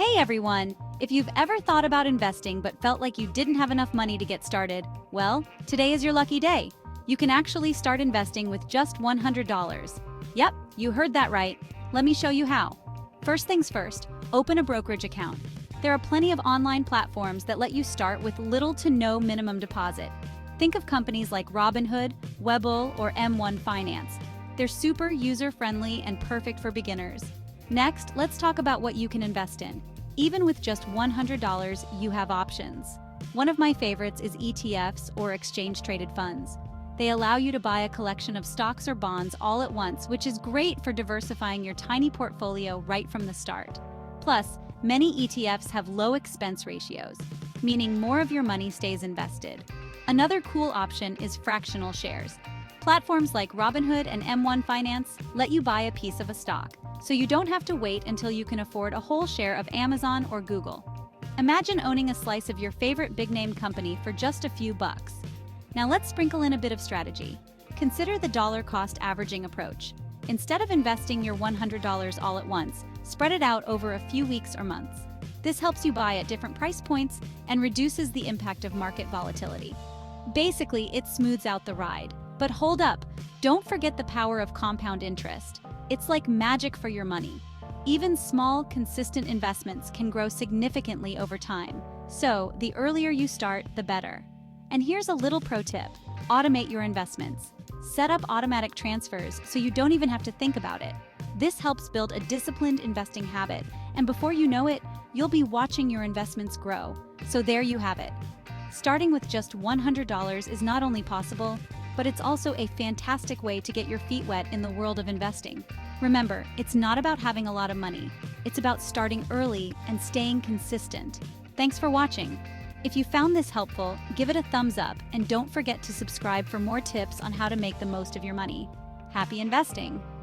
Hey everyone! If you've ever thought about investing but felt like you didn't have enough money to get started, well, today is your lucky day. You can actually start investing with just $100. Yep, you heard that right. Let me show you how. First things first, open a brokerage account. There are plenty of online platforms that let you start with little to no minimum deposit. Think of companies like Robinhood, Webull, or M1 Finance. They're super user-friendly and perfect for beginners. Next, let's talk about what you can invest in. Even with just $100, you have options. One of my favorites is ETFs, or exchange-traded funds. They allow you to buy a collection of stocks or bonds all at once, which is great for diversifying your tiny portfolio right from the start. Plus, many ETFs have low expense ratios, meaning more of your money stays invested. Another cool option is fractional shares. Platforms like Robinhood and M1 Finance let you buy a piece of a stock, so you don't have to wait until you can afford a whole share of Amazon or Google. Imagine owning a slice of your favorite big-name company for just a few bucks. Now let's sprinkle in a bit of strategy. Consider the dollar-cost averaging approach. Instead of investing your $100 all at once, spread it out over a few weeks or months. This helps you buy at different price points and reduces the impact of market volatility. Basically, it smooths out the ride. But hold up, don't forget the power of compound interest. It's like magic for your money. Even small, consistent investments can grow significantly over time. So, the earlier you start, the better. And here's a little pro tip: automate your investments. Set up automatic transfers so you don't even have to think about it. This helps build a disciplined investing habit, and before you know it, you'll be watching your investments grow. So there you have it. Starting with just $100 is not only possible, but it's also a fantastic way to get your feet wet in the world of investing. Remember, it's not about having a lot of money. It's about starting early and staying consistent. Thanks for watching. If you found this helpful, give it a thumbs up and don't forget to subscribe for more tips on how to make the most of your money. Happy investing!